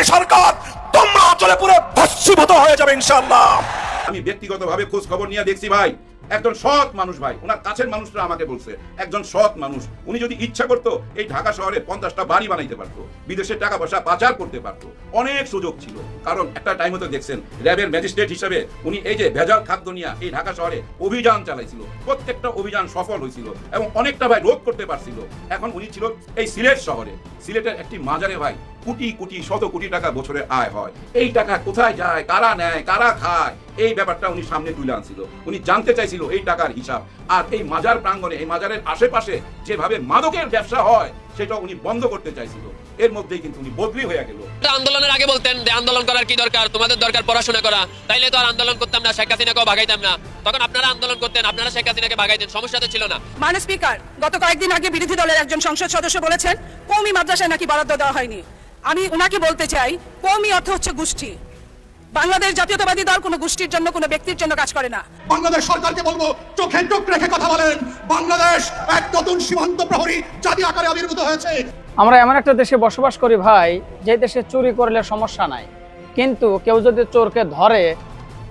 BNP সরকার তোমরা চলে পুরো ভস্মীভূত হয়ে যাবে ইনশাআল্লাহ। আমি ব্যক্তিগতভাবে খোঁজ খবর নিয়ে দেখছি ভাই, একজন সৎ মানুষ ভাই, ওনার কাছের মানুষরা আমাকে বলছে একজন সৎ মানুষ, উনি যদি ইচ্ছা করতো এই ঢাকা শহরে 50টা বাড়ি বানাইতে পারতো, বিদেশে টাকা পয়সা পাচার করতে পারতো, অনেক সুযোগ ছিল। কারণ একটা টাইম হতে দেখছেন র্যাবের ম্যাজিস্ট্রেট হিসেবে উনি এই যে ভেজাল খাদ্য নিয়ে এই ঢাকা শহরে অভিযান চালাইছিল, প্রত্যেকটা অভিযান সফল হয়েছিল এবং অনেকটা ভাই রোধ করতে পারছিল। এখন উনি ছিল এই সিলেট শহরে, সিলেটের একটি মাজারে ভাই কোটি কোটি শত কোটি টাকা বছরে আয় হয়। এই টাকা কোথায় যায়, কারা নেয়, কারা খায়, এই ব্যাপারটা উনি সামনে তুলে আনছিল। উনি জানতে চাইছিল এই টাকার হিসাব। আর এই মাজার প্রাঙ্গণে, এই মাজারের আশেপাশে যেভাবে মাদকের ব্যবসা হয় সেটা উনি বন্ধ করতে চাইছিল। এর মধ্যেই কিন্তু উনি বদলি হয়ে গেল। আন্দোলনের আগে বলতেন যে আন্দোলন করার কি দরকার, তোমাদের দরকার পড়াশোনা করা, তাইলে তো আর আন্দোলন করতাম না, শেখ হাসিনাকেও ভাগাইতাম না। তখন আপনারা আন্দোলন করতেন, আপনারা শেখ হাসিনাকে ভাগাইতেন, সমস্যা তো ছিল না। মাননীয় স্পিকার, গত কয়েকদিন আগে বিরোধী দলের একজন সংসদ সদস্য বলেছেন কওমি মাদ্রাসায় নাকি বরাদ্দ দেওয়া হয়নি। আমি ওনাকে বলতে চাই, কওমি অর্থ হচ্ছে গোষ্ঠী। বাংলাদেশ জাতীয়তাবাদী দল কোনো গোষ্ঠীর জন্য, কোনো ব্যক্তির জন্য কাজ করে না। বাংলাদেশ সরকারকে বলবো চোখে চোখ রেখে কথা বলেন। বাংলাদেশ এক নতুন সীমান্ত প্রহরী জাতি আকারে আবির্ভূত হয়েছে। আমরা এমন একটা দেশে বসবাস করি ভাই, যে দেশে চুরি করলে সমস্যা নাই, কিন্তু কেউ যদি চোরকে ধরে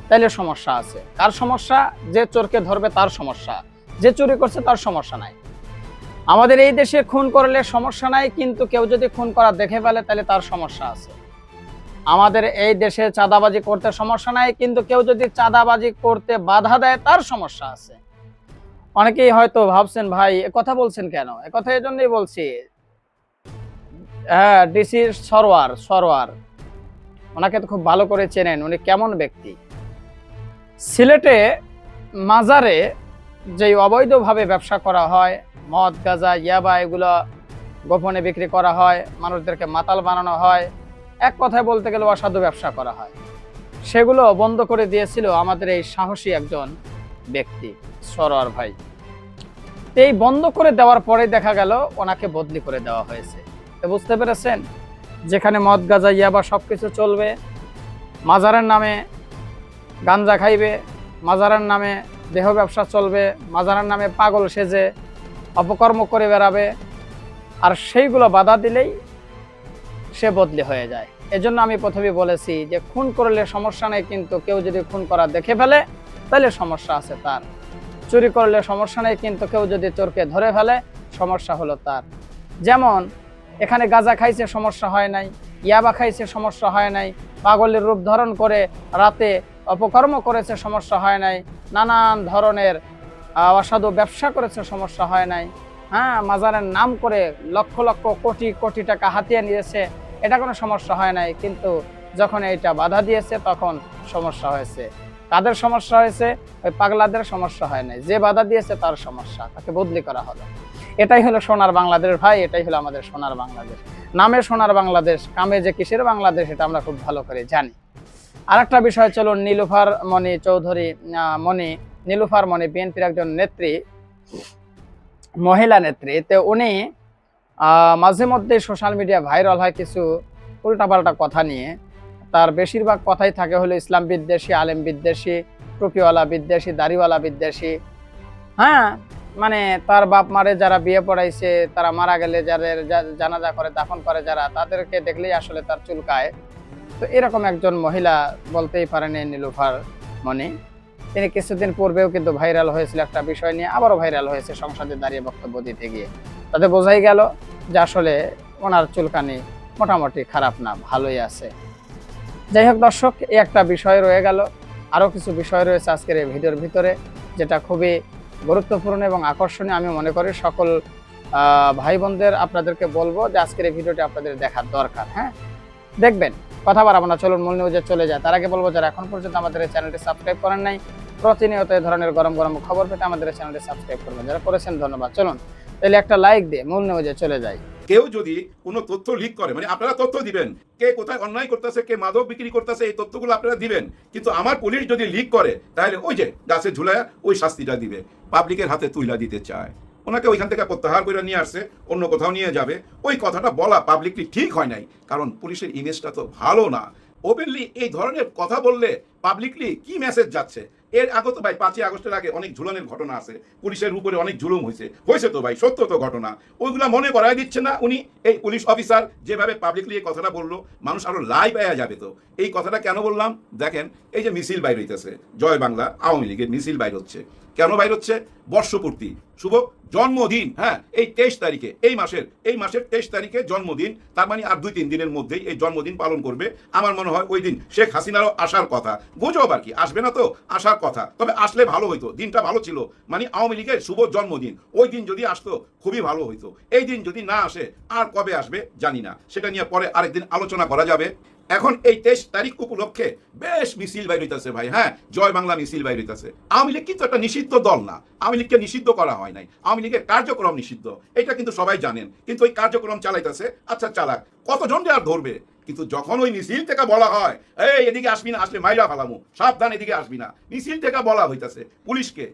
তাহলে সমস্যা আছে। কার সমস্যা? যে চোরকে ধরবে তার সমস্যা, যে চুরি করছে তার সমস্যা নাই। আমাদের এই দেশে খুন করলে সমস্যা নাই, কিন্তু কেউ যদি খুন করা দেখে ফেলে তাহলে তার সমস্যা আছে। আমাদের এই দেশে চাঁদাবাজি করতে সমস্যা নাই, কিন্তু কেউ যদি চাঁদাবাজি করতে বাধা দেয় তার সমস্যা আছে। অনেকেই হয়তো ভাবছেন ভাই এ কথা বলছেন কেন, এ কথা এই জন্যই বলছি, হ্যাঁ, ডিসি সরোয়ার ওনাকে তো খুব ভালো করে চেনেন, উনি কেমন ব্যক্তি। সিলেটে মাজারে যে অবৈধভাবে ব্যবসা করা হয়, মদ গাঁজা ইয়াবা এগুলো গোপনে বিক্রি করা হয়, মানুষদেরকে মাতাল বানানো হয়, এক কথায় বলতে গেলে অসাধু ব্যবসা করা হয়, সেগুলো বন্ধ করে দিয়েছিল আমাদের এই সাহসী একজন ব্যক্তি সরোয়ার ভাই। এই বন্ধ করে দেওয়ার পরে দেখা গেল ওনাকে বদলি করে দেওয়া হয়েছে। তো বুঝতে পেরেছেন, যেখানে মদ গাঁজা ইয়াবা সবকিছু চলবে, মাজারের নামে গাঞ্জা খাইবে, মাজারের নামে দেহ ব্যবসা চলবে, মাজারের নামে পাগল সেজে অপকর্ম করে বেড়াবে, আর সেইগুলো বাধা দিলেই সে বদলি হয়ে যায়। এজন্য আমি প্রথমে বলেছি যে খুন করলে সমস্যা নেই, কিন্তু কেউ যদি খুন করা দেখে ফেলে তাহলে সমস্যা আছে তার। চুরি করলে সমস্যা নেই, কিন্তু কেউ যদি চোরকে ধরে ফেলে সমস্যা হলো তার। যেমন এখানে গাঁজা খাইছে সমস্যা হয় নাই, ইয়াবা খাইছে সমস্যা হয় নাই, পাগলের রূপ ধারণ করে রাতে অপকর্ম করেছে সমস্যা হয় নাই, নানান ধরনের অসাধু ব্যবসা করেছে সমস্যা হয় নাই, হ্যাঁ, মাজারের নাম করে লক্ষ লক্ষ কোটি কোটি টাকা হাতিয়ে নিয়েছে, এটা কোনো সমস্যা হয় নাই। কিন্তু যখন এইটা বাধা দিয়েছে তখন সমস্যা হয়েছে। কাদের সমস্যা হয়েছে? ওই পাগলাদের সমস্যা হয় নাই, যে বাধা দিয়েছে তার সমস্যা, তাকে বদলি করা হলো। এটাই হলো সোনার বাংলাদেশ ভাই, এটাই হলো আমাদের সোনার বাংলাদেশ। নামে সোনার বাংলাদেশ, কামে যে কিসের বাংলাদেশ এটা আমরা খুব ভালো করে জানি। আরেকটা বিষয়, চলুন নীলুফার মনি বিএনপির একজন নেত্রী, মহিলা নেত্রী। তো উনি মাঝে মধ্যে সোশ্যাল মিডিয়া ভাইরাল হয় কিছু উল্টাপাল্টা কথা নিয়ে। তার বেশিরভাগ কথাই থাকে হলো ইসলাম বিদ্বেষী, আলেম বিদ্বেষী, টুপিওয়ালা বিদ্বেষী, দাড়িওয়ালা বিদ্বেষী। হ্যাঁ, মানে তার বাপ মারে যারা বিয়ে পড়াইছে, তারা মারা গেলে যাদের জানাজা করে দাফন করে যারা, তাদেরকে দেখলেই আসলে তার চুলকায়। তো এরকম একজন মহিলা বলতেই পারেন নীলুফার মনি। তিনি কিছুদিন পূর্বেও কিন্তু ভাইরাল হয়েছিল একটা বিষয় নিয়ে, আবারও ভাইরাল হয়েছে সংসদে দাঁড়িয়ে বক্তব্য দিতে গিয়ে। তাতে বোঝাই গেল যে আসলে ওনার চুলকানি মোটামুটি খারাপ না, ভালোই আছে। যাই হোক দর্শক, এই একটা বিষয় রয়ে গেল। আরও কিছু বিষয় রয়েছে আজকের এই ভিডিওর ভিতরে, যেটা খুবই গুরুত্বপূর্ণ এবং আকর্ষণীয়। আমি মনে করি সকল ভাই বোনদের আপনাদেরকে বলবো যে আজকের এই ভিডিওটি আপনাদের দেখার দরকার। হ্যাঁ, দেখবেন। কথা বাড়াবো না, চলুন মূল নিউজে চলে যায়। তার আগে বলবো যারা এখন পর্যন্ত আমাদের এই চ্যানেলটি সাবস্ক্রাইব করেন নাই, প্রতিনিয়ত এই ধরনের গরম গরম খবর পেতে আমাদের এই চ্যানেলটি সাবস্ক্রাইব করবেন। যারা করেছেন ধন্যবাদ। চলুন তাহলে একটা লাইক দিয়ে মূল নিউজে চলে যাই। কেউ যদি কোনো তথ্য লিক করে, মানে আপনারা তথ্য দিবেন কে কোথায় অন্যায় করতেছে, কে মাদক বিক্রি করতেছে, এই তথ্যগুলো আপনারা দিবেন। কিন্তু আমার পুলিশ যদি লিক করে তাহলে ওই যে গাছে ঝুলায় ওই শাস্তিটা দিবে, পাবলিকের হাতে তুইলা দিতে চায়। ওনাকে ওইখান থেকে প্রত্যাহার করে নিয়ে আসছে, অন্য কোথাও নিয়ে যাবে। ওই কথাটা বলা পাবলিকলি ঠিক হয় নাই, কারণ পুলিশের ইমেজটা তো ভালো না। ওপেনলি এই ধরনের কথা বললে পাবলিকলি কি মেসেজ যাচ্ছে? এর আগে তো ভাই 5ই আগস্টের আগে অনেক ঝুলনের ঘটনা আছে, পুলিশের উপরে অনেক জুলুম হয়েছে তো ভাই, সত্য তো ঘটনা। ওইগুলা মনে করাই দিচ্ছে না উনি। এই পুলিশ অফিসার যেভাবে পাবলিকলি এই কথাটা বললো, মানুষ আরো লাইভ পাওয়া যাবে। তো এই কথাটা কেন বললাম দেখেন, এই যে মিছিল বাইর হইতেছে, জয় বাংলা আওয়ামী লীগের মিছিল বাইর হচ্ছে, কেন বাইর হচ্ছে? বর্ষপূর্তি, শুভ জন্মদিন, হ্যাঁ, এই 23 তারিখে, এই মাসের 23 তারিখে জন্মদিন। তার মানে আর 2-3 দিনের মধ্যেই এই জন্মদিন পালন করবে। আমার মনে হয় ওই দিন শেখ হাসিনারও আসার কথা, গুজব আর কি, আসবে না তো, আসার কথা। তবে আসলে ভালো হইতো, দিনটা ভালো ছিল, মানে আওয়ামী লীগের শুভ জন্মদিন, ওই দিন যদি আসতো খুবই ভালো হইতো। এই দিন যদি না আসে, আর কবে আসবে জানি না, সেটা নিয়ে পরে আরেকদিন আলোচনা করা যাবে। এখন এই 23 তারিখ উপলক্ষে বেশ মিছিল বাইর হইতেছে ভাই, হ্যাঁ, জয় বাংলা মিছিল বাইর হইতেছে। আওয়ামী লীগ কিন্তু একটা নিষিদ্ধ দল না, আওয়ামী লীগকে নিষিদ্ধ করা হয় নাই, আওয়ামী লীগের কার্যক্রম নিষিদ্ধ, এটা কিন্তু সবাই জানেন। কিন্তু ওই কার্যক্রম চালাইতেছে, আচ্ছা চালাক, কতজন আর ধরবে? কিন্তু যখন ওই মিছিল থেকে বলা হয়, এই এদিকে আসবি না, আসলে মাইরা ফালামু, সাবধান এদিকে আসবি না, মিছিল থেকে বলা হইতেছে পুলিশকে,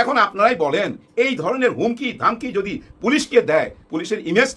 এখন আপনারাই বলেন, এই ধরনের হুমকি ধামকি যদি পুলিশকে দেয়, পুলিশের ইমেজ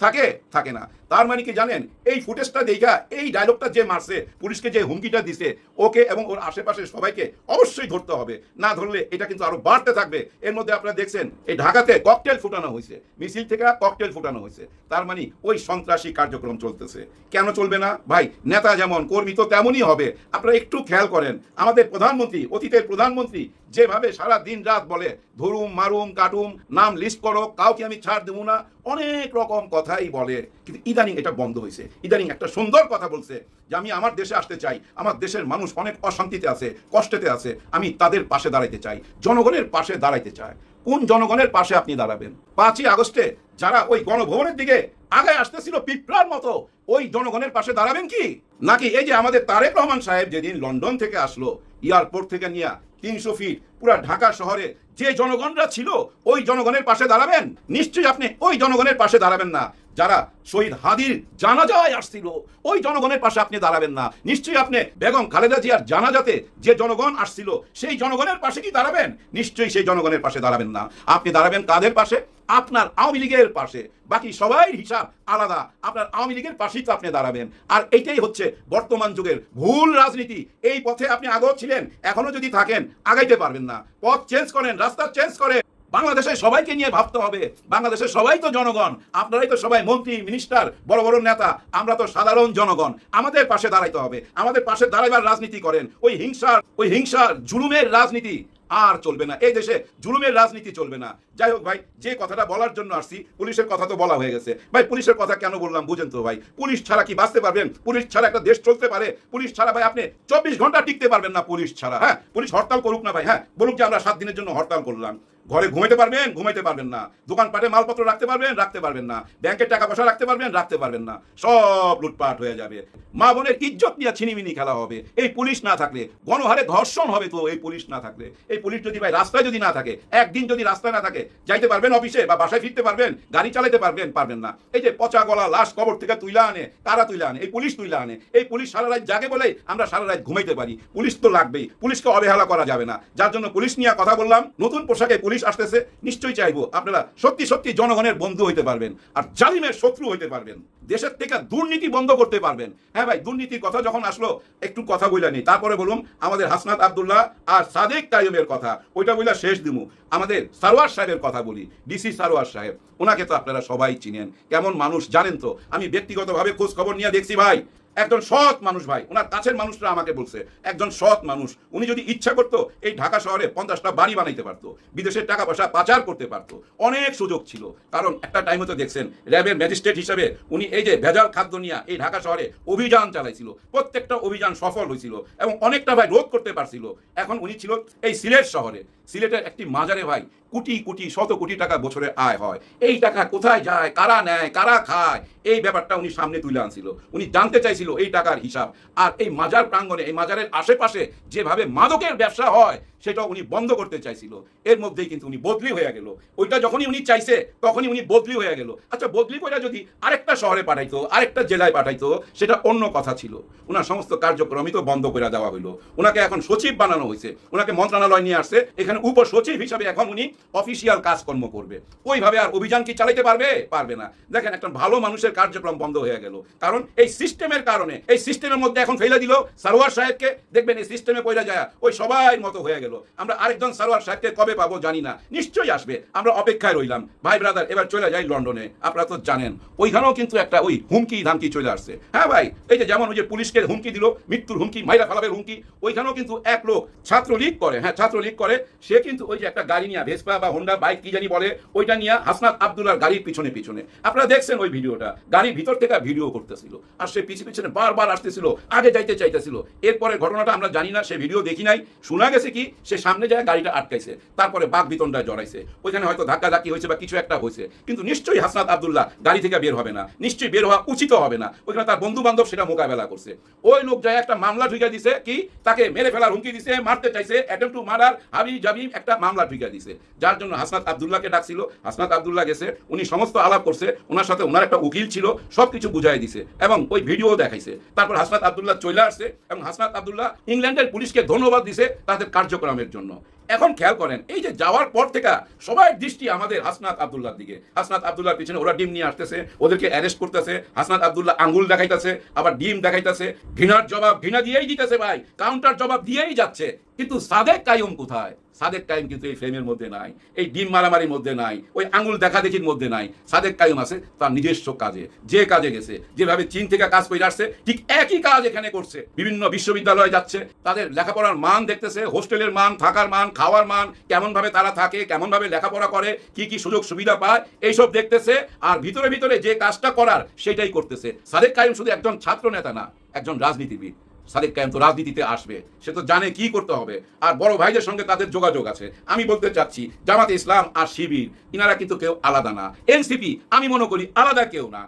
থাকে না। তার মানে কি জানেন, এই ফুটেজটা দেখা, এই ডায়লগটা যে মারছে, পুলিশকে যে হুমকিটা দিছে, ওকে এবং ওর আশেপাশে সবাইকে অবশ্যই ধরতে হবে। না ধরলে এটা কিন্তু আরো বাড়তে থাকবে। এর মধ্যে আপনারা দেখছেন এই ঢাকাতে ককটেল ফুটানো হয়েছে, মিছিল থেকে ককটেল ফুটানো হয়েছে। তার মানে ওই সন্ত্রাসী কার্যক্রম চলতেছে। কেন চলবে না ভাই? নেতা যেমন, কর্মী তো তেমনই হবে। আপনারা একটু খেয়াল করেন, আমাদের প্রধানমন্ত্রী, অতীতের প্রধানমন্ত্রী যেভাবে সারা দিন রাত বলে, ধরুম মারুম কাটুম, নাম লিস্ট করো, কাউকে আমি ছাড় দেবো না, অনেক রকম কথাই বলে। কিন্তু ইদানিং এটা বন্ধ হয়েছে। ইদানিং একটা সুন্দর কথা বলছে যে আমি আমার দেশে আসতে চাই, আমার দেশের মানুষ অনেক অশান্তিতে আছে, কষ্টেতে আছে, আমি তাদের পাশে দাঁড়াইতে চাই, জনগণের পাশে দাঁড়াইতে চাই। কোন জনগণের পাশে আপনি দাঁড়াবেন? 5ই আগস্টে যারা ওই গণভবনের দিকে আগে আসতেছিল পিঁপড়ার মতো, ওই জনগণের পাশে দাঁড়াবেন কি? নাকি এই যে আমাদের তারেক রহমান সাহেব যেদিন লন্ডন থেকে আসলো, এয়ারপোর্ট থেকে নিয়ে 300 ফিট পুরা ঢাকা শহরে যে জনগণরা ছিল, ওই জনগণের পাশে দাঁড়াবেন? নিশ্চয়ই আপনি ওই জনগণের পাশে দাঁড়াবেন না। যারা শহীদ হাদির জানাজায় আসছিল, ওই জনগণের পাশে আপনি দাঁড়াবেন না। নিশ্চয়ই আপনি বেগম খালেদা জিয়ার জানাজাতে যে জনগণ আসছিল, সেই জনগণের পাশে কি দাঁড়াবেন? নিশ্চয়ই সেই জনগণের পাশে দাঁড়াবেন না। আপনি দাঁড়াবেন কাদের পাশে? আপনার আওয়ামী লীগের পাশে। বাকি সবাই হিসাব আলাদা, আপনার আওয়ামী লীগের পাশেই তো আপনি দাঁড়াবেন। আর এইটাই হচ্ছে বর্তমান যুগের ভুল রাজনীতি। এই পথে আপনি আগেও ছিলেন, এখনো যদি থাকেন, আগাইতে পারবেন না। পথ চেঞ্জ করেন, রাস্তা চেঞ্জ করেন। বাংলাদেশের সবাইকে নিয়ে ভাবতে হবে। বাংলাদেশের সবাই তো জনগণ, আপনারাই তো সবাই মন্ত্রী, মিনিস্টার, বড় বড় নেতা, আমরা তো সাধারণ জনগণ। আমাদের পাশে দাঁড়াইতে হবে, আমাদের পাশে দাঁড়াইবার রাজনীতি করেন। ওই হিংসার জুলুমের রাজনীতি আর চলবে না। এই দেশে জুলুমের রাজনীতি চলবে না। যাই হোক ভাই, যে কথাটা বলার জন্য আসছি, পুলিশের কথা তো বলা হয়ে গেছে ভাই। পুলিশের কথা কেন বললাম বুঝেন তো ভাই? পুলিশ ছাড়া কি বাঁচতে পারবেন? পুলিশ ছাড়া একটা দেশ চলতে পারে? পুলিশ ছাড়া ভাই আপনি 24 ঘন্টা টিকতে পারবেন না পুলিশ ছাড়া। হ্যাঁ, পুলিশ হরতাল করুক না ভাই, হ্যাঁ, বলুক যে আমরা 7 দিনের জন্য হরতাল করলাম। ঘরে ঘুমাইতে পারবেন? ঘুমাইতে পারবেন না। দোকানপাটে মালপত্র রাখতে পারবেন? রাখতে পারবেন না। ব্যাংকের টাকা পয়সা রাখতে পারবেন? রাখতে পারবেন না। সব লুটপাট হয়ে যাবে। মা বোনের ইজ্জত নিয়ে ছিনিমিনি খেলা হবে এই পুলিশ না থাকলে। গণহারে ধর্ষণ হবে তো এই পুলিশ না থাকলে। এই পুলিশ যদি ভাই রাস্তায় যদি না থাকে, একদিন যদি রাস্তায় না থাকে, যাইতে পারবেন অফিসে বা বাসায় ফিরতে পারবেন? গাড়ি চালাতে পারবেন? পারবেন না। এই যে পচা গলা লাশ কবর থেকে তুইলা আনে, কারা তুইলা আনে? এই পুলিশ তুইলা আনে। এই পুলিশ সারা রাত জাগে বলে আমরা সারা রাত ঘুমাইতে পারি। পুলিশ তো লাগবেই, পুলিশকে অবহেলা করা যাবে না। যার জন্য পুলিশ নিয়ে কথা বললাম। নতুন পোশাকে পুলিশ আসতেছে, নিশ্চয়ই চাইবো আপনারা সত্যি সত্যি জনগণের বন্ধু হইতে পারবেন আর জালিমের শত্রু হইতে পারবেন। দেশের থেকে দুর্নীতি বন্ধ করতে পারবেন। হ্যাঁ ভাই, দুর্নীতির কথা যখন আসলো একটু কথা বইলা নেই। তারপরে বলুন আমাদের হাসনাত আব্দুল্লাহ আর সাদেক তাইয়ুবের কথা, ওইটা বইলা শেষ দিমু। আমাদের সারোয়ার সাহেবের কথা বলি, ডিসি সারোয়ার সাহেব, ওনাকে তো আপনারা সবাই চিনেন। কেমন মানুষ জানেন তো? আমি ব্যক্তিগতভাবে খোঁজ খবর নিয়ে দেখছি ভাই, একজন সৎ মানুষ ভাই। ওনার কাছের মানুষরা আমাকে বলছে একজন সৎ মানুষ। উনি যদি ইচ্ছা করতো এই ঢাকা শহরে 50টা বাড়ি বানাইতে পারতো, বিদেশের টাকা পয়সা পাচার করতে পারতো, অনেক সুযোগ ছিল। কারণ একটা টাইমে তো দেখছেন র্যাবের ম্যাজিস্ট্রেট হিসেবে উনি এই যে ভেজাল খাদ্য নিয়ে এই ঢাকা শহরে অভিযান চালাইছিল। প্রত্যেকটা অভিযান সফল হয়েছিল এবং অনেকটা ভাই রোধ করতে পারছিল। এখন উনি ছিল এই সিলেট শহরে। সিলেটের একটি মাজারে ভাই কোটি কোটি শত কোটি টাকা বছরে আয় হয়। এই টাকা কোথায় যায়, কারা নেয়, কারা খায়, এই ব্যাপারটা উনি সামনে তুলে আনছিল। উনি জানতে চাইছিল এই টাকার হিসাব। আর এই মাজার প্রাঙ্গণে, এই মাজারের আশেপাশে যেভাবে মাদকের ব্যবসা হয় সেটা উনি বন্ধ করতে চাইছিল। এর মধ্যেই কিন্তু উনি বদলি হয়ে গেল। ওইটা যখনই উনি চাইছে তখনই উনি বদলি হয়ে গেল। আচ্ছা, বদলি করে যদি আরেকটা শহরে পাঠাইতো, আরেকটা জেলায় পাঠাইতো, সেটা অন্য কথা ছিল। ওনার সমস্ত কার্যক্রমই তো বন্ধ করে দেওয়া হলো। ওনাকে এখন সচিব বানানো হয়েছে, ওনাকে মন্ত্রণালয় নিয়ে আসছে, এখানে উপ সচিব হিসাবে এখন উনি অফিসিয়াল কাজকর্ম করবে। ওইভাবে আর অভিযান কি চালাইতে পারবে? পারবে না। দেখেন, একটা ভালো মানুষের কার্যক্রম বন্ধ হয়ে গেল, কারণ এই সিস্টেমের কারণে। এই সিস্টেমের মধ্যে এখন ফেলে দিল সারোয়ার সাহেবকে। দেখবেন এই সিস্টেমে পড়ে যায় ওই সবাই মতো হয়ে গেল। আমরা আরেকজন সারোয়ার সাহেবকে কবে পাবো জানি না, নিশ্চয়ই আসবে, আমরা অপেক্ষায় রইলাম। ভাই ব্রাদার, এবার চলে যাই লন্ডনে। আপনারা তো জানেন ওইখানেও কিন্তু একটা ওই হুমকি ধামকি চলে আসছে। হ্যাঁ ভাই, এই যে যেমন ওই যে পুলিশকে হুমকি দিল, মৃত্যুর হুমকি, মাইরা ফেলাবের হুমকি, ওইখানেও কিন্তু এক লোক ছাত্রলীগ করে, হ্যাঁ ছাত্রলীগ করে, সে কিন্তু ওই যে একটা গাড়ি নিয়ে, ভেসপা বা হোন্ডা বাইক কি জানি বলে, ওইটা নিয়ে হাসনাত আব্দুল্লাহর গাড়ির পিছনে পিছনে, আপনারা দেখছেন ওই ভিডিওটা, গাড়ির ভিতর থেকে ভিডিও করতেছিল, আর সে পিছনে পিছনে বারবার আসতেছিল, আগে যাইতে চাইতেছিল। এরপরে ঘটনাটা আমরা জানি না, সে ভিডিও দেখি নাই। শোনা গেছে কি সে সামনে যায় গাড়িটা আটকাইছে, তারপরে বাঘ বিতণ্ডায় জড়াইছে, ওইখানে হয়তো ধাক্কাধাক্কি হয়েছে বা কিছু একটা হয়েছে, কিন্তু নিশ্চয়ই হাসনাত আব্দুল্লাহ গাড়ি থেকে বের হবে না, নিশ্চয়ই বের হওয়া উচিত হবে না। ওইখানে তার বন্ধু বান্ধব সেটা মোকাবেলা করছে। ওই লোক যায় একটা মামলা ঢুকে দিছে, কি তাকে মেরে ফেলার হুমকি দিছে, মারতে চাইছে, অ্যাটেম্পট টু মার্ডার, হাবি জাবি একটা মামলা ঢুকে দিছে, যার জন্য হাসনাত আব্দুল্লাহকে ডাকছিল। হাসনাত আব্দুল্লাহ গেছে, উনি সমস্ত আলাপ করছে, ওনার সাথে ওনার একটা উকিল ছিল, সবকিছু বুঝাই দিছে এবং ওই ভিডিও দেখাইছে। তারপর হাসনাত আব্দুল্লাহ চলে আসছে এবং হাসনাত আব্দুল্লাহ ইংল্যান্ডের পুলিশকে ধন্যবাদ দিছে তাদের কার্যক্রমের জন্য। এখন খেয়াল করেন, এই যে যাওয়ার পর থেকে সবাই দৃষ্টি আমাদের হাসনাত আব্দুল্লাহর দিকে। হাসনাত আব্দুল্লাহর পিছনে ওরা ডিম নিয়ে আসতেছে, ওদেরকে অ্যারেস্ট করতেছে। হাসনাত আব্দুল্লাহ আঙ্গুল দেখাইতেছে, আবার ডিম দেখাইতেছে, ঘৃণার জবাব ঘৃণা দিয়েই দিতেছে ভাই, কাউন্টার জবাব দিয়েই যাচ্ছে। কিন্তু সাদেক কাইয়ুম কোথায়? সাদেক কাইয়ুম কিন্তু এই ফ্রেমের মধ্যে নাই, এই ডিম মারামারির মধ্যে নাই, ওই আঙ্গুল দেখাদেখির মধ্যে নাই। সাদেক কাইয়ুম আছে তার নিজস্ব কাজে, যে কাজে গেছে, যেভাবে চীন থেকে কাজ করে আসছে ঠিক একই কাজ এখানে করছে। বিভিন্ন বিশ্ববিদ্যালয়ে যাচ্ছে, তাদের লেখাপড়ার মান দেখতেছে, হোস্টেলের মান, থাকার মান, খাওয়ার মান, কেমন ভাবে তারা থাকে, কেমন ভাবে লেখাপড়া করে, কি কি সুযোগ সুবিধা পায়, এইসব দেখতেছে। আর ভিতরে ভিতরে যে কাজটা করার সেটাই করতেছে। সাদেক কাইয়ুম শুধু একজন ছাত্র নেতা না, একজন রাজনীতিবিদ। সাদেক কাইয়ুম তো রাজনীতিতে আসবে, সে তো জানে কি করতে হবে, আর বড় ভাইদের সঙ্গে তাদের যোগাযোগ আছে। আমি বলতে চাচ্ছি, জামাতে ইসলাম আর শিবির ইনারা কিন্তু কেউ আলাদা না। এনসিপি আমি মনে করি আলাদা কেউ না,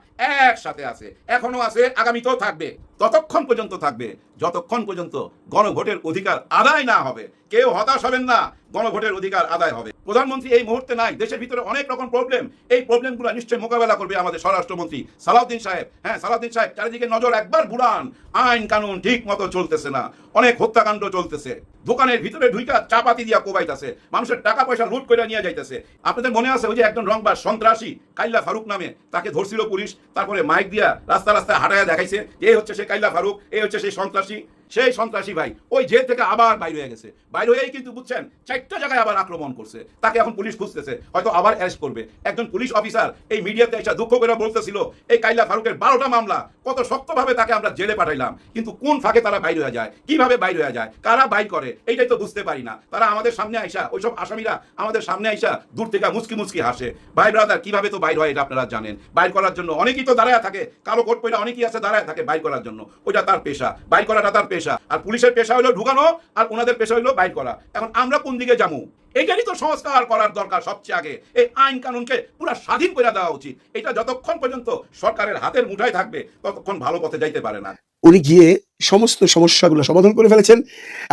একসাথে আছে, এখনো আছে, আগামীতেও থাকবে। ততক্ষণ পর্যন্ত থাকবে যতক্ষণ পর্যন্ত গণভোটের অধিকার আদায় না হবে। কেউ হতাশ হবেন না, গণভোটের অধিকার আদায় হবে। প্রধানমন্ত্রী এই মুহূর্তে নাই, দেশের ভিতরে অনেক রকম প্রবলেম, এই প্রবলেমগুলো নিশ্চয়ই মোকাবেলা করবে আমাদের স্বরাষ্ট্রমন্ত্রী সালাউদ্দিন সাহেব। হ্যাঁ, সালাউদ্দিন সাহেব চারিদিকে নজর একবার বুড়ান, আইন কানুন ঠিক মতো চলতেছে না, অনেক হত্যাকাণ্ড চলতেছে, দোকানের ভিতরে ঢুইকা চাপাতি দিয়া কোবাইতেছে, মানুষের টাকা পয়সা লুট করে নিয়ে যাইতেছে। আপনাদের মনে আছে ওই যে একজন রংবাজ সন্ত্রাসী কাইল্লা ফারুক নামে, তাকে ধরছিল পুলিশ, তারপরে মাইক দিয়া রাস্তা রাস্তায় হাঁটাইয়া দেখাইছে যে এই হচ্ছে সে কাইল্লা ফারুক, এই হচ্ছে সেই সন্ত্রাসী। সেই সন্ত্রাসী ভাই ওই জেল থেকে আবার বাইরে হয়ে গেছে, বাইরে হয়েই কিন্তু বুঝছেন 4টা জায়গায় আবার আক্রমণ করছে, তাকে এখন পুলিশ খুঁজতেছে, হয়তো আবার অ্যারেস্ট করবে। একজন পুলিশ অফিসার এই মিডিয়াতে এসে দুঃখ করে বলতেছিল এই কাইল্লা ফারুকের 12টা মামলা, কত শক্তভাবে তাকে আমরা জেলে পাঠাইলাম, কিন্তু কোন ফাঁকে তারা বাইরে হয়ে যায়, কিভাবে বাইরে হয়ে যায়, কারা বাইর করে, এইটাই তো বুঝতে পারি না। তারা আমাদের সামনে আইসা, ওইসব আসামিরা আমাদের সামনে আইসা দূর থেকে মুচকি মুচকি হাসে। ভাই ব্রাদার, কিভাবে তো বাইর হয় এটা আপনারা জানেন। বাইর করার জন্য অনেকেই তো দাঁড়ায় থাকে, কালো কোট পয়লা অনেকেই আছে দাঁড়ায় থাকে বাইর করার জন্য, ওইটা তার পেশা, বাইর করাটা তার পেশা। আর পুলিশের পেশা হলো ঢুকানো, আর ওনাদের পেশা হলো বাইর করা। এখন আমরা কোন দিকে যাবো? এইটারই তো সংস্কার করার দরকার সবচেয়ে আগে। এই আইন কানুনকে পুরো স্বাধীন করে দেওয়া উচিত। এটা যতক্ষণ পর্যন্ত সরকারের হাতের মুঠায় থাকবে ততক্ষণ ভালো পথে যাইতে পারে না। উনি গিয়ে সমস্ত সমস্যাগুলো সমাধান করে ফেলেছেন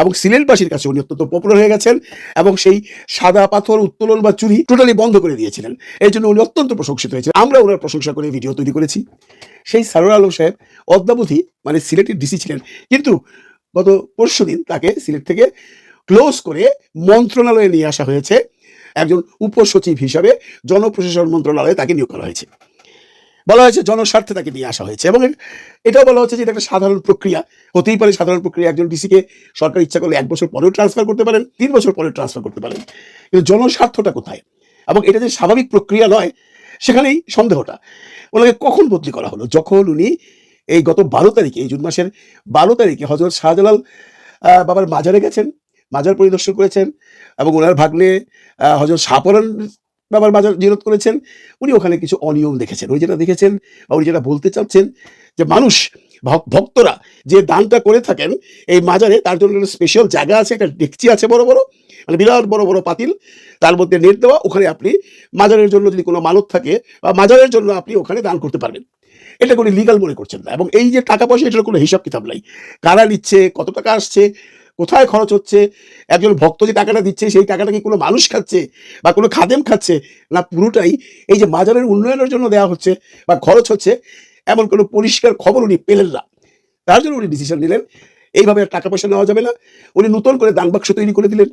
এবং সিলেটবাসীর কাছে উনি অত্যন্ত পপুলার হয়ে গেছেন এবং সেই সাদা পাথর উত্তোলন বা চুরি টোটালি বন্ধ করে দিয়েছিলেন। এই জন্য উনি অত্যন্ত প্রশংসিত হয়েছেন। আমরা ওনার প্রশংসা করে ভিডিও তৈরি করেছি। সেই সারোয়ার আলম সাহেব অদ্যাবধি মানে সিলেটের ডিসি ছিলেন, কিন্তু গত পরশুদিন তাকে সিলেট থেকে ক্লোজ করে মন্ত্রণালয়ে নিয়ে আসা হয়েছে। একজন উপসচিব হিসাবে জনপ্রশাসন মন্ত্রণালয়ে তাকে নিয়োগ করা হয়েছে। বলা হয়েছে জনস্বার্থে তাকে নিয়ে আসা হয়েছে এবং এটাও বলা হচ্ছে যে এটা একটা সাধারণ প্রক্রিয়া, হতেই পারে সাধারণ প্রক্রিয়া। একজন ডিসিকে সরকার ইচ্ছা করলে 1 বছর পরেও ট্রান্সফার করতে পারেন, 3 বছর পরেও ট্রান্সফার করতে পারেন, কিন্তু জনস্বার্থটা কোথায় এবং এটা যে স্বাভাবিক প্রক্রিয়া নয় সেখানেই সন্দেহটা। ওনাকে কখন বদলি করা হলো? যখন উনি এই গত 12 তারিখে, এই জুন মাসের 12 তারিখে হযরত শাহজালাল বাবার মাজারে গেছেন, মাজার পরিদর্শন করেছেন এবং ওনার ভাগ্নে হযরত শাহপরান বাবার মাজার জিয়ারত করেছেন, উনি ওখানে কিছু অনিয়ম দেখেছেন। উনি যেটা দেখেছেন বা উনি যেটা বলতে চাচ্ছেন যে মানুষ ভক্তরা যে দানটা করে থাকেন এই মাজারে, তার জন্য একটা স্পেশাল জায়গা আছে, একটা ডেকচি আছে বড় বড়, মানে বিরাট বড় বড় পাতিল, তার মধ্যে নেট দেওয়া, ওখানে আপনি মাজারের জন্য যদি কোনো মানত থাকে বা মাজারের জন্য আপনি ওখানে দান করতে পারবেন। এটা কোনো লিগাল মনে করছেন না। এবং এই যে টাকা পয়সা, এটার কোনো হিসাব কিতাব নাই, কারা নিচ্ছে, কত টাকা আসছে, কোথায় খরচ হচ্ছে, একজন ভক্ত যে টাকাটা দিচ্ছে সেই টাকাটা কি কোনো মানুষ খাচ্ছে বা কোনো খাদেম খাচ্ছে, না পুরোটাই এই যে মাজারের উন্নয়নের জন্য দেওয়া হচ্ছে বা খরচ হচ্ছে, এমন কোনো পরিষ্কার খবর উনি পেলেন না। তার জন্য উনি ডিসিশন নিলেন এইভাবে আর টাকা পয়সা নেওয়া যাবে না। উনি নতুন করে দান বাক্স তৈরি করে দিলেন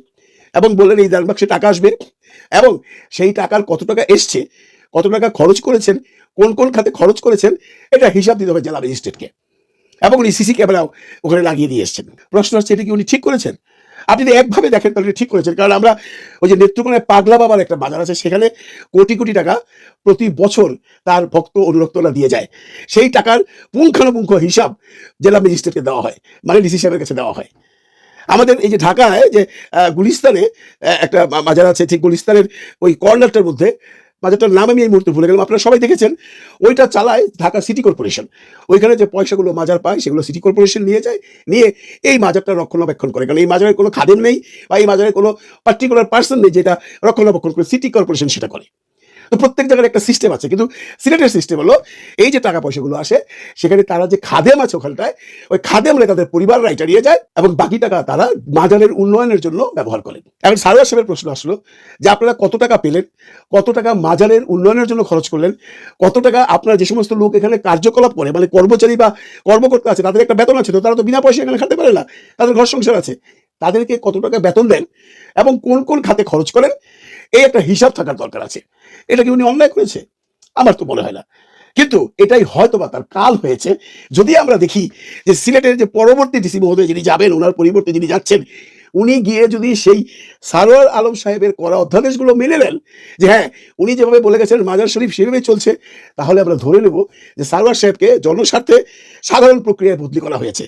এবং বললেন এই দান বাক্সে টাকা আসবে এবং সেই টাকার কত টাকা এসছে, কত টাকা খরচ করেছেন, কোন কোন খাতে খরচ করেছেন, এটা হিসাব দিতে হবে জেলা ম্যাজিস্ট্রেটকে। এবং উনি সিসি ক্যামেরাও ওখানে লাগিয়ে দিয়ে এসছেন। প্রশ্ন হচ্ছে এটা কি উনি ঠিক করেছেন? আপনি যদি একভাবে দেখেন তাহলে ঠিক করেছেন, কারণ আমরা ওই যে নেত্রকোনায় পাগলা বাবার একটা বাজার আছে, সেখানে কোটি কোটি টাকা প্রতি বছর তার ভক্ত অনুরক্তরা দিয়ে যায়। সেই টাকার পুঙ্খানুপুঙ্খ হিসাব জেলা ম্যাজিস্ট্রেটকে দেওয়া হয়, মানে ডিসি সাহেবের কাছে দেওয়া হয়। আমাদের এই যে ঢাকায় যে গুলিস্তানে একটা বাজার আছে, ঠিক গুলিস্তানের ওই কর্নারটার মধ্যে, বাজারটার নাম আমি এই মুহূর্তে ভুলে গেলাম, আপনারা সবাই দেখেছেন, ওইটা চালায় ঢাকা সিটি কর্পোরেশন। ওইখানে যে পয়সাগুলো মাজার পায় সেগুলো সিটি কর্পোরেশন নিয়ে যায়, নিয়ে এই মাজারটা রক্ষণাবেক্ষণ করে। কারণ এই মাজারের কোনো খাদেম নেই বা এই মাজারের কোনো পার্টিকুলার পার্সন নেই যেটা রক্ষণাবেক্ষণ করে, সিটি কর্পোরেশন সেটা করে। তো প্রত্যেক জায়গার একটা সিস্টেম আছে, কিন্তু সিলেটের সিস্টেম হলো এই যে টাকা পয়সাগুলো আসে সেখানে তারা যে খাদেম আছে ওখানটায়, ওই খাদেমরা তাদের পরিবাররা এটা নিয়ে যায় এবং বাকি টাকা তারা মাজারের উন্নয়নের জন্য ব্যবহার করেন। এখন সারোয়ার সাহেবের প্রশ্ন আসলো যে আপনারা কত টাকা পেলেন, কত টাকা মাজারের উন্নয়নের জন্য খরচ করলেন, কত টাকা আপনারা যে সমস্ত লোক এখানে কার্যকলাপ করে, মানে কর্মচারী বা কর্মকর্তা আছে, তাদের একটা বেতন আছে, তো তারা তো বিনা পয়সা এখানে খাতে পারে না, তাদের ঘর সংসার আছে, তাদেরকে কত টাকা বেতন দেন এবং কোন কোন খাতে খরচ করেন, এই একটা হিসাব থাকার দরকার আছে। এটা কি উনি অন্যায় করেছে? আমার তো মনে হয় না, কিন্তু এটাই হয়তো বা তার কাল হয়েছে। যদি আমরা দেখি যে সিলেটের যে পরবর্তী ডিসি মহোদয় যিনি যাবেন, ওনার পরিবর্তে যিনি যাচ্ছেন, উনি গিয়ে যদি সেই সারোয়ার আলম সাহেবের করা অধ্যাদেশগুলো মেনে নেন যে হ্যাঁ উনি যেভাবে বলে গেছেন মাজার শরীফ সেভাবেই চলছে, তাহলে আমরা ধরে নেব যে সারোয়ার সাহেবকে জনস্বার্থে সাধারণ প্রক্রিয়ায় বদলি করা হয়েছে।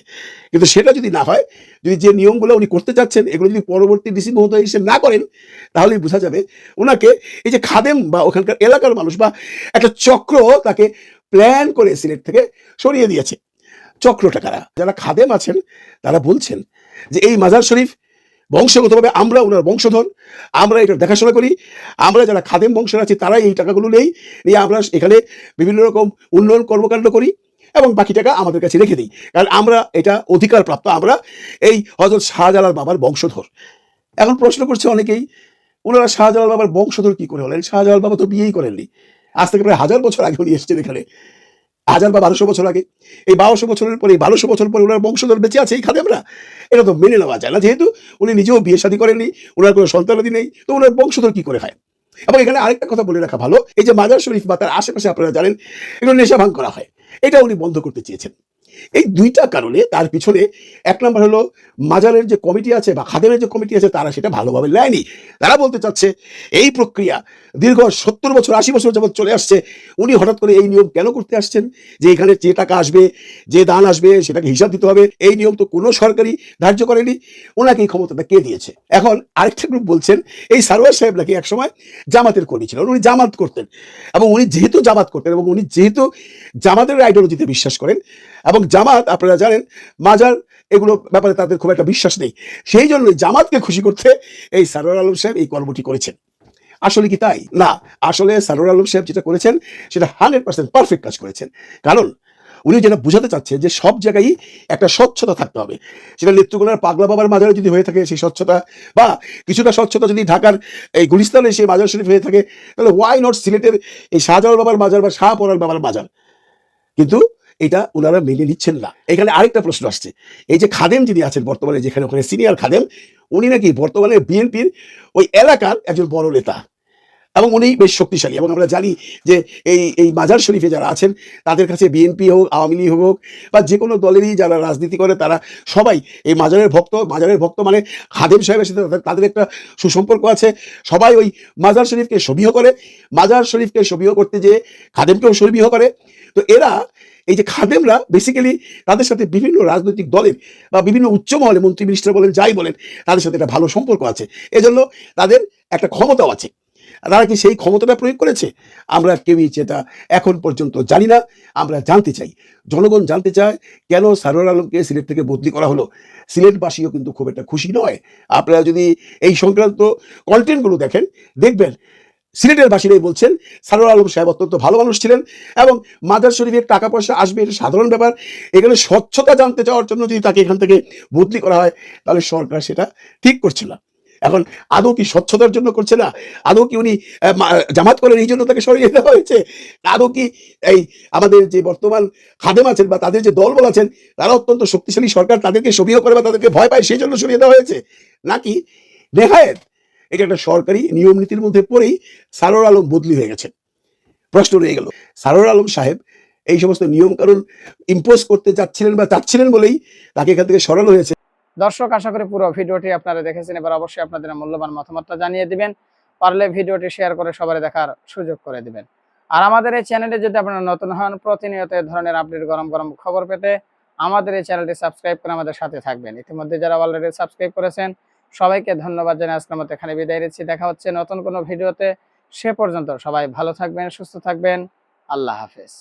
কিন্তু সেটা যদি না হয়, যদি যে নিয়মগুলো উনি করতে চাচ্ছেন এগুলো যদি পরবর্তী ডিসি মহোদয় এসে না করেন, তাহলেই বোঝা যাবে ওনাকে এই যে খাদেম বা ওখানকার এলাকার মানুষ বা একটা চক্র তাকে প্ল্যান করে সিলেট থেকে সরিয়ে দিয়েছে। চক্রটা কারা? যারা খাদেম আছেন তারা বলছেন যে এই মাজার শরীফ বংশগতভাবে আমরা ওনার বংশধর, আমরা এটা দেখাশোনা করি, আমরা যারা খাদেম বংশের আছি তারাই এই টাকাগুলো নিয়ে আমরা এখানে বিভিন্ন রকম উন্নয়ন কর্মকাণ্ড করি এবং বাকি টাকা আমাদের কাছে রেখে দিই, কারণ আমরা এটা অধিকার প্রাপ্ত, আমরা এই হযরত শাহজালাল বাবার বংশধর। এখন প্রশ্ন করছে অনেকেই, ওনারা শাহজালাল বাবার বংশধর কি করে হলেন? শাহজালাল বাবা তো বিয়েই করেননি, আজ থেকে প্রায় 1000 বছর আগে উনি এসেছেন এখানে, 1000 বা 1200 বছর আগে। এই 1200 বছরের পরে, 1200 বছর পরে ওনার বংশধর বেঁচে আছে এই খাদেমরা, এটা তো মেনে নেওয়া যায় না। যেহেতু উনি নিজেও বিয়ে শাদী করেননি, ওনার কোনো সন্তানাদি নেই, তো ওনার বংশধর কি করে হয়? এবং এখানে আরেকটা কথা বলে রাখা ভালো, এই যে মাজার শরীফ বা তার আশেপাশে আপনারা জানেন এগুলো নেশা ভাঙ করা হয়, এটা উনি বন্ধ করতে চেয়েছেন। এই দুইটা কারণে তার পিছনে এক নম্বর হলো মাজারের যে কমিটি আছে বা খাদেমের যে কমিটি আছে তারা সেটা ভালোভাবে নেয়নি। তারা বলতে চাচ্ছে এই প্রক্রিয়া দীর্ঘ 70 বছর 80 বছর যাবৎ চলে আসছে, উনি হঠাৎ করে এই নিয়ম কেন করতে আসছেন যে এখানে যে টাকা আসবে, যে দান আসবে সেটাকে হিসাব দিতে হবে? এই নিয়ম তো কোনো সরকারি ধার্য করেনি, ওনাকে এই ক্ষমতাটা কে দিয়েছে? এখন আরেকটা গ্রুপ বলছেন এই সারোয়ার সাহেব নাকি একসময় জামাতের কর্মী ছিলেন, উনি জামাত করতেন, এবং উনি যেহেতু জামাত করতেন এবং উনি যেহেতু জামাতের আইডিওলজিতে বিশ্বাস করেন এবং জামাত আপনারা জানেন মাজার এগুলো ব্যাপারে তাদের খুব একটা বিশ্বাস নেই, সেই জন্য জামাতকে খুশি করতে এই সারোয়ার আলম সাহেব এই কর্মটি করেছেন। আসলে কি তাই? না, আসলে সারোয়ার আলম সাহেব যেটা করেছেন সেটা 100% পারফেক্ট কাজ করেছেন। কারণ উনি যেটা বুঝাতে চাচ্ছেন যে সব জায়গায় একটা স্বচ্ছতা থাকতে হবে, সেটা নেত্রকোনার পাগলা বাবার মাজারে যদি হয়ে থাকে সেই স্বচ্ছতা, বা কিছুটা স্বচ্ছতা যদি ঢাকার এই গুলিস্তানে সেই মাজার শরীফ হয়ে থাকে, তাহলে ওয়াই নট সিলেটের এই শাহজালাল বাবার মাজার বা শাহপরান বাবার মাজার? কিন্তু এটা ওনারা মেনে নিচ্ছেন না। এখানে আরেকটা প্রশ্ন আসছে, এই যে খাদেম যিনি আছেন বর্তমানে, যেখানে ওখানে সিনিয়র খাদেম, উনি নাকি বর্তমানে বিএনপির ওই এলাকার একজন বড় নেতা এবং উনি বেশ শক্তিশালী। এবং আমরা জানি যে এই মাজার শরীফে যারা আছেন তাদের কাছে বিএনপি হোক, আওয়ামী লীগ হোক বা যে কোনো দলেরই যারা রাজনীতি করে তারা সবাই এই মাজারের ভক্ত। মাজারের ভক্ত মানে খাদেম সাহেবের সাথে তাদের একটা সুসম্পর্ক আছে, সবাই ওই মাজার শরীফকে সবিহ করে, মাজার শরীফকে সবিহ করতে যেয়ে খাদেমকেও সবিহ করে। তো এরা এই যে খাদেমরা বেসিক্যালি তাদের সাথে বিভিন্ন রাজনৈতিক দলের বা বিভিন্ন উচ্চ মহলে মন্ত্রী মিনিস্টার বলেন যাই বলেন তাদের সাথে একটা ভালো সম্পর্ক আছে, এজন্য তাদের একটা ক্ষমতাও আছে। তারা কি সেই ক্ষমতাটা প্রয়োগ করেছে? আমরা কেউই সেটা এখন পর্যন্ত জানি না। আমরা জানতে চাই, জনগণ জানতে চায় কেন সারোয়ার আলমকে সিলেট থেকে বদলি করা হলো। সিলেটবাসীও কিন্তু খুব একটা খুশি নয়। আপনারা যদি এই সংক্রান্ত কন্টেন্টগুলো দেখেন, দেখবেন সিলেটের বাসীরাই বলছেন সারোয়ার আলম সাহেব অত্যন্ত ভালো মানুষ ছিলেন এবং মাজার শরীফের টাকা পয়সা আসবে এটা সাধারণ ব্যাপার। এখানে স্বচ্ছতা জানতে চাওয়ার জন্য যদি তাকে এখান থেকে বদলি করা হয় তাহলে সরকার সেটা ঠিক করছে না। এখন আদৌ কি স্বচ্ছতার জন্য করছে না? আদৌ কি উনি জামাত করেন এই জন্য তাকে সরিয়ে দেওয়া হয়েছে? আদৌ কি এই আমাদের যে বর্তমান খাদেম আছেন বা তাদের যে দলবল আছেন তারা অত্যন্ত শক্তিশালী, সরকার তাদেরকে সবিহ করে বা তাদেরকে ভয় পায় সেই জন্য সরিয়ে দেওয়া হয়েছে? নাকি নেহায়েত এটা একটা সরকারি নিয়ম নীতির মধ্যে পড়েই সারোয়ার আলম বদলি হয়ে গেছে? প্রশ্ন রয়ে গেল। সারোয়ার আলম সাহেব এই সমস্ত নিয়ম কানুন ইম্পোজ করতে চাচ্ছিলেন বা চাচ্ছিলেন বলেই তাকে এখান থেকে সরানো হয়েছে। দর্শক, আশা করি পুরো ভিডিওটি আপনারা দেখেছেন। এবার অবশ্যই আপনাদের মূল্যবান মতামতটা জানিয়ে দিবেন, পারলে ভিডিওটি শেয়ার করে সবাই দেখার সুযোগ করে দিবেন। আর আমাদের এই চ্যানেলে যদি আপনারা নতুন হন, প্রতিনিয়ত এই ধরনের আপডেট গরম গরম খবর পেতে আমাদের এই চ্যানেলটি সাবস্ক্রাইব করে আমাদের সাথে থাকবেন। ইতিমধ্যে যারা অলরেডি সাবস্ক্রাইব করেছেন সবাইকে ধন্যবাদ জানিয়ে আজকের মতো এখানে বিদায় নিচ্ছি। দেখা হচ্ছে নতুন কোনো ভিডিওতে। সে পর্যন্ত সবাই ভালো থাকবেন, সুস্থ থাকবেন। আল্লাহ হাফেজ।